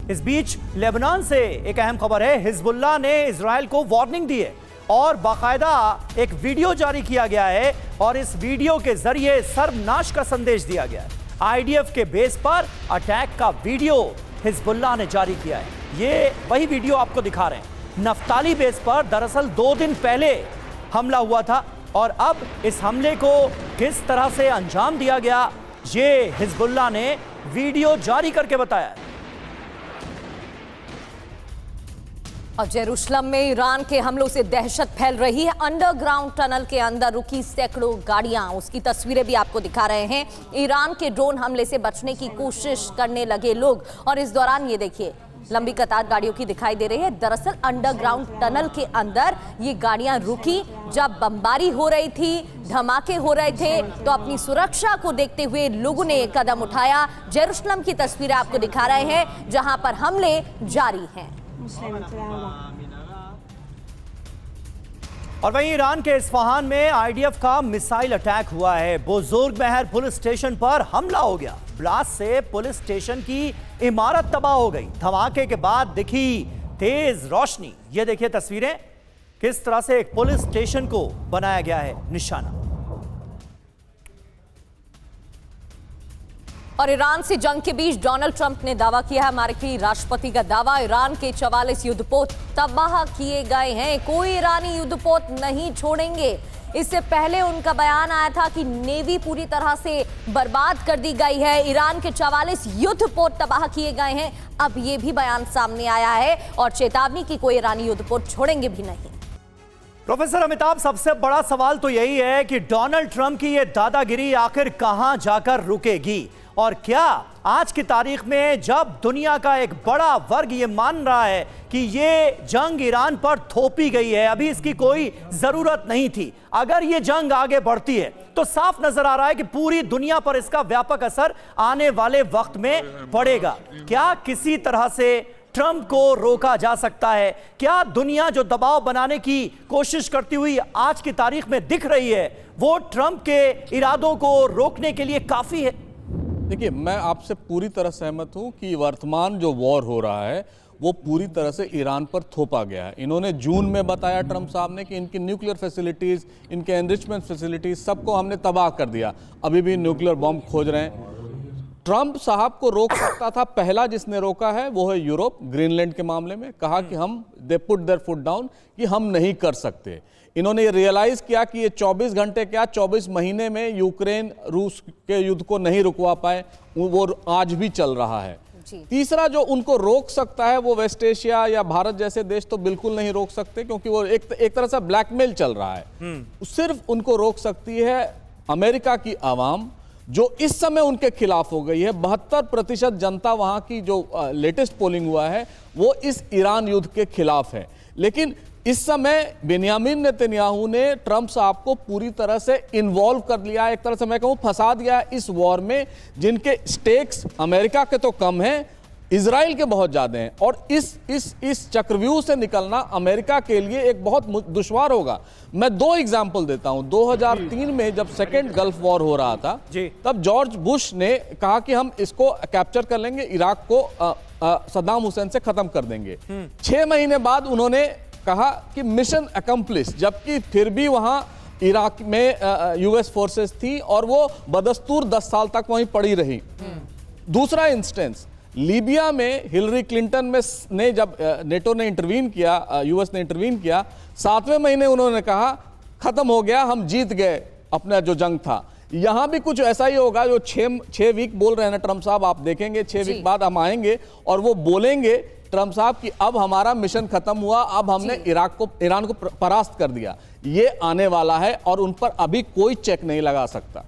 इस बीच लेबनान से एक अहम खबर है, हिजबुल्लाह ने इजराइल को वार्निंग दी है और बाकायदा एक वीडियो जारी किया गया है और इस वीडियो के जरिए सर्वनाश का संदेश दिया गया है। आईडीएफ के बेस पर अटैक का वीडियो हिजबुल्लाह ने जारी किया है। ये वही वीडियो आपको दिखा रहे हैं। नफ्ताली बेस पर दरअसल 2 दिन पहले हमला हुआ था और अब इस हमले को किस तरह से अंजाम दिया गया, ये हिजबुल्लाह ने वीडियो जारी करके बताया है। और जेरूशलम में ईरान के हमलों से दहशत फैल रही है। अंडरग्राउंड टनल के अंदर रुकी सैकड़ों गाड़ियां, उसकी तस्वीरें भी आपको दिखा रहे हैं। ईरान के ड्रोन हमले से बचने की कोशिश करने लगे लोग और इस दौरान ये देखिए लंबी कतार गाड़ियों की दिखाई दे रही है। दरअसल अंडरग्राउंड टनल के अंदर ये गाड़ियां रुकी जब बमबारी हो रही थी, धमाके हो रहे थे, तो अपनी सुरक्षा को देखते हुए लोगों ने एक कदम उठाया। जेरूशलम की तस्वीरें आपको दिखा रहे हैं जहां पर हमले जारी हैं। और वहीं ईरान के इस्फहान में आईडीएफ का मिसाइल अटैक हुआ है। बुजुर्गमहर पुलिस स्टेशन पर हमला हो गया। ब्लास्ट से पुलिस स्टेशन की इमारत तबाह हो गई। धमाके के बाद दिखी तेज रोशनी। ये देखिए तस्वीरें, किस तरह से एक पुलिस स्टेशन को बनाया गया है निशाना। और ईरान से जंग के बीच डोनाल्ड ट्रंप ने दावा किया है, अमेरिकी राष्ट्रपति का दावा, ईरान के 44 युद्धपोत तबाह किए गए हैं, कोई ईरानी युद्धपोत नहीं छोड़ेंगे। इससे पहले उनका बयान आया था कि नेवी पूरी तरह से बर्बाद कर दी गई है, ईरान के 44 युद्धपोत तबाह किए गए हैं। अब ये भी बयान सामने आया है और चेतावनी की कोई ईरानी युद्धपोत छोड़ेंगे भी नहीं। प्रोफेसर अमिताभ, सबसे बड़ा सवाल तो यही है कि डोनाल्ड ट्रंप की ये दादागिरी आखिर कहां जाकर रुकेगी और क्या आज की तारीख में जब दुनिया का एक बड़ा वर्ग ये मान रहा है कि ये जंग ईरान पर थोपी गई है, अभी इसकी कोई जरूरत नहीं थी, अगर ये जंग आगे बढ़ती है तो साफ नजर आ रहा है कि पूरी दुनिया पर इसका व्यापक असर आने वाले वक्त में पड़ेगा। क्या किसी तरह से ट्रंप को रोका जा सकता है? क्या दुनिया जो दबाव बनाने की कोशिश करती हुई आज की तारीख में दिख रही है वो ट्रंप के इरादों को रोकने के लिए काफी है? देखिए, मैं आपसे पूरी तरह सहमत हूं कि वर्तमान जो वॉर हो रहा है वो पूरी तरह से ईरान पर थोपा गया है। इन्होंने जून में बताया ट्रंप साहब ने कि इनकी न्यूक्लियर फैसिलिटीज़, इनके एनरिचमेंट फैसिलिटीज़ सबको हमने तबाह कर दिया। अभी भी न्यूक्लियर बॉम्ब खोज रहे हैं। ट्रंप साहब को रोक सकता था, पहला जिसने रोका है वो है यूरोप। ग्रीनलैंड के मामले में कहा कि हम they put there foot down कि हम नहीं कर सकते। इन्होंने ये रियलाइज किया कि ये 24 घंटे क्या 24 महीने में यूक्रेन रूस के युद्ध को नहीं रुकवा पाए, वो आज भी चल रहा है। तीसरा जो उनको रोक सकता है वो वेस्ट एशिया या भारत जैसे देश तो बिल्कुल नहीं रोक सकते, क्योंकि वो एक तरह से ब्लैकमेल चल रहा है। सिर्फ उनको रोक सकती है अमेरिका की आवाम, जो इस समय उनके खिलाफ हो गई है। 72% जनता वहां की जो लेटेस्ट पोलिंग हुआ है वो इस ईरान युद्ध के खिलाफ है। लेकिन इस समय बेंयामिन नेतन्याहू ने ट्रंप साहब को पूरी तरह से इन्वॉल्व कर लिया, एक तरह से मैं कहूं फंसा दिया इस वॉर में, जिनके स्टेक्स अमेरिका के तो कम हैं, इजराइल के बहुत ज़्यादा हैं। और इस चक्रव्यूह से निकलना अमेरिका के लिए एक बहुत दुश्वार होगा। मैं 2 एग्जाम्पल देता हूं। 2003 में जब सेकेंड गल्फ वॉर हो रहा था तब जॉर्ज बुश ने कहा कि हम इसको कैप्चर कर लेंगे, इराक को सद्दाम हुसैन से खत्म कर देंगे। 6 महीने बाद उन्होंने कहा कि मिशन अकम्प्लिश, जबकि फिर भी वहां इराक में यूएस फोर्सेस थी और वो बदस्तूर 10 साल तक वहीं पड़ी रही। दूसरा इंस्टेंस लीबिया में हिलरी क्लिंटन ने जब नेटो ने इंटरवीन किया, यूएस ने इंटरवीन किया, 7वें महीने उन्होंने कहा खत्म हो गया, हम जीत गए अपना जो जंग था। यहां भी कुछ ऐसा ही होगा। जो 6 वीक बोल रहे हैं ना ट्रंप साहब, आप देखेंगे 6 वीक बाद हम आएंगे और वो बोलेंगे ट्रंप साहब कि अब हमारा मिशन खत्म हुआ, अब हमने ईरान को परास्त कर दिया। ये आने वाला है और उन पर अभी कोई चेक नहीं लगा सकता।